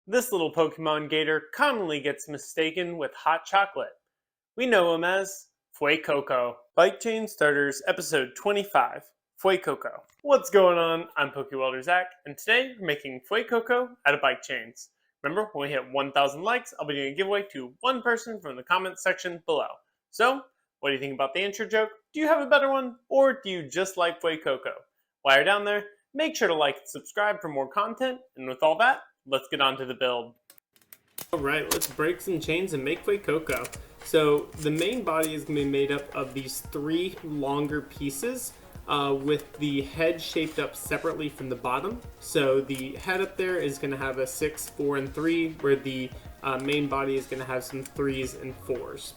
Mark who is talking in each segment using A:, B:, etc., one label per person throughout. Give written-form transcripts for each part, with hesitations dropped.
A: This little Pokemon gator commonly gets mistaken with hot chocolate. We know him as Fuecoco. Bike Chain Starters Episode 25, Fuecoco. What's going on? I'm PokeWelder Zach, and today we're making Fuecoco out of bike chains. Remember, when we hit 1,000 likes, I'll be doing a giveaway to one person from the comments section below. So, what do you think about the intro joke? Do you have a better one? Or do you just like Fuecoco? While you're down there, make sure to like and subscribe for more content, and with all that, let's get on to the build. Alright, let's break some chains and make Fuecoco. So the main body is going to be made up of these three longer pieces with the head shaped up separately from the bottom. So the head up there is going to have a 6, 4, and 3, where the main body is going to have some 3s and 4s.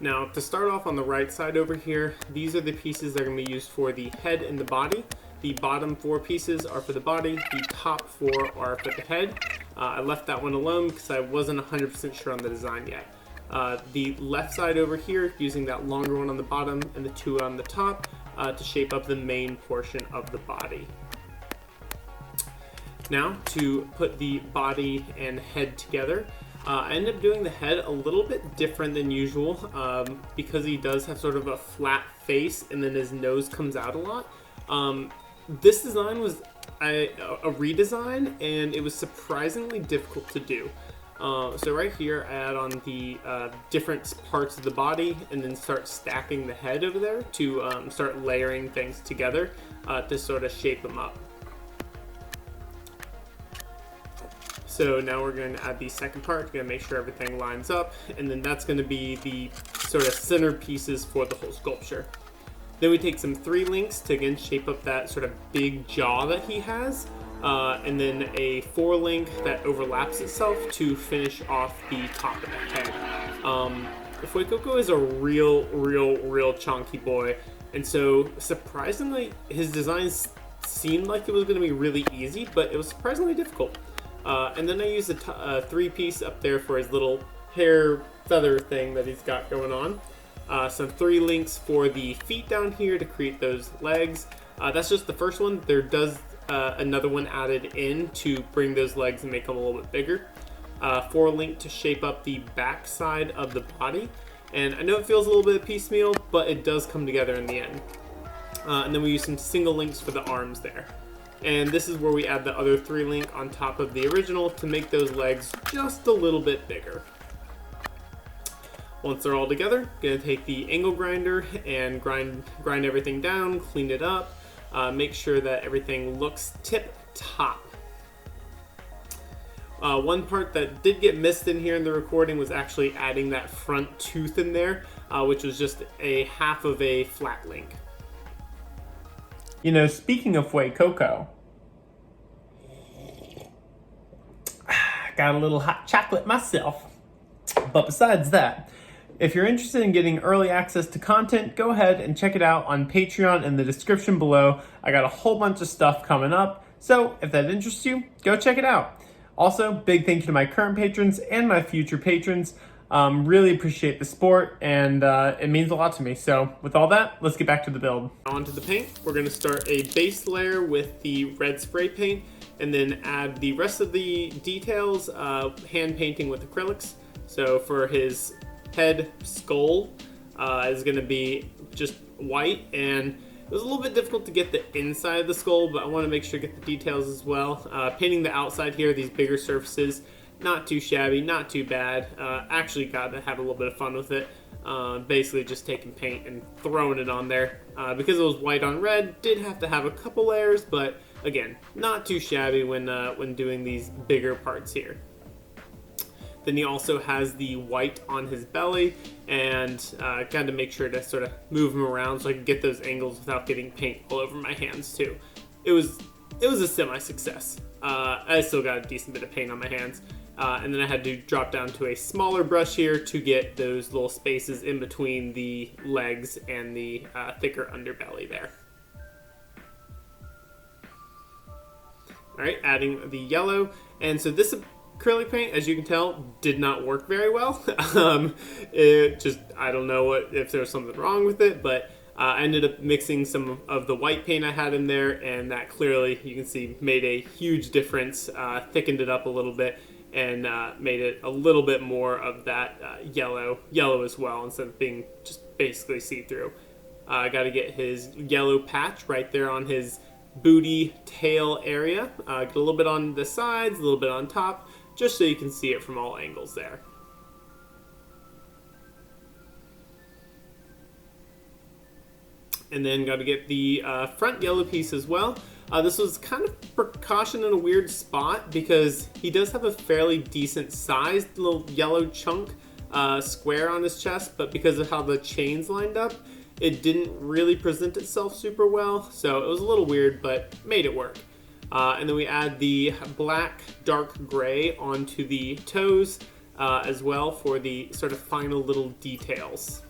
A: Now, to start off on the right side over here, these are the pieces that are going to be used for the head and the body. The bottom 4 pieces are for the body, the top 4 are for the head. I left that one alone because I wasn't 100% sure on the design yet. The left side over here, using that longer one on the bottom and the 2 on the top to shape up the main portion of the body. Now, to put the body and head together, I ended up doing the head a little bit different than usual because he does have sort of a flat face and then his nose comes out a lot. This design was a redesign, and it was surprisingly difficult to do. So right here, I add on the different parts of the body and then start stacking the head over there to start layering things together to sort of shape them up. So now we're going to add the second part, going to make sure everything lines up, and then that's going to be the sort of center pieces for the whole sculpture. Then we take some 3 links to again shape up that sort of big jaw that he has, and then a 4 link that overlaps itself to finish off the top of the head. Fuecoco is a real chunky boy, and so surprisingly his designs seemed like it was going to be really easy, but it was surprisingly difficult. And then I used a 3-piece up there for his little hair feather thing that he's got going on. Some 3 links for the feet down here to create those legs. That's just the first one. There does another one added in to bring those legs and make them a little bit bigger. 4 link to shape up the back side of the body. And I know it feels a little bit piecemeal, but it does come together in the end. And then we use some single links for the arms there. And this is where we add the other 3 link on top of the original to make those legs just a little bit bigger. Once they're all together, gonna take the angle grinder and grind everything down, clean it up, make sure that everything looks tip-top. One part that did get missed in here in the recording was actually adding that front tooth in there, which was just a half of a flat link. You know, speaking of Fuecoco, got a little hot chocolate myself. But besides that, if you're interested in getting early access to content, go ahead and check it out on Patreon in the description below. I got a whole bunch of stuff coming up, so if that interests you, go check it out. Also, big thank you to my current patrons and my future patrons. Really appreciate the support, and it means a lot to me. So with all that, let's get back to the build. On to the paint. We're going to start a base layer with the red spray paint, and then add the rest of the details, hand painting with acrylics. So for his head skull is going to be just white, and it was a little bit difficult to get the inside of the skull, but I want to make sure to get the details as well. Painting the outside here, these bigger surfaces, not too shabby, not too bad. Actually got to have a little bit of fun with it. Basically just taking paint and throwing it on there. Because it was white on red, did have to have a couple layers, but again, not too shabby when doing these bigger parts here. Then he also has the white on his belly, and got to make sure to sort of move him around so I can get those angles without getting paint all over my hands too. It was a semi-success. I still got a decent bit of paint on my hands. And then I had to drop down to a smaller brush here to get those little spaces in between the legs and the thicker underbelly there. Alright, adding the yellow. And so this acrylic paint, as you can tell, did not work very well. It just, I don't know if there was something wrong with it, but I ended up mixing some of the white paint I had in there, and that clearly, you can see, made a huge difference, thickened it up a little bit, and made it a little bit more of that yellow as well, instead of being just basically see-through. I got to get his yellow patch right there on his booty tail area. Get a little bit on the sides, a little bit on top, just so you can see it from all angles there. And then got to get the front yellow piece as well. This was kind of precaution in a weird spot because he does have a fairly decent sized little yellow chunk square on his chest, but because of how the chains lined up, it didn't really present itself super well. So it was a little weird, but made it work. And then we add the black dark gray onto the toes as well for the sort of final little details.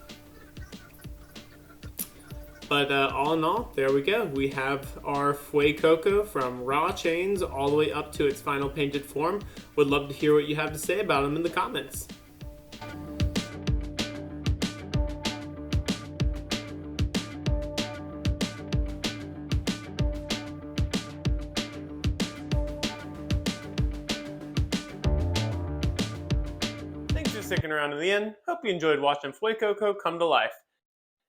A: But all in all, there we go. We have our Fuecoco from raw chains all the way up to its final painted form. Would love to hear what you have to say about them in the comments. Thanks for sticking around to the end. Hope you enjoyed watching Fuecoco come to life.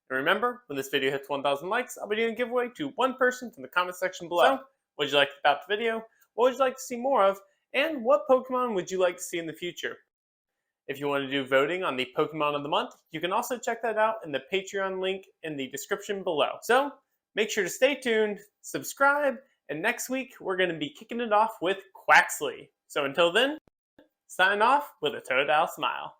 A: And remember, when this video hits 1,000 likes, I'll be doing a giveaway to one person from the comment section below. So, what did you like about the video? What would you like to see more of? And what Pokemon would you like to see in the future? If you want to do voting on the Pokemon of the month, you can also check that out in the Patreon link in the description below. So, make sure to stay tuned, subscribe, and next week we're going to be kicking it off with Quaxley. So until then, sign off with a Totodile smile.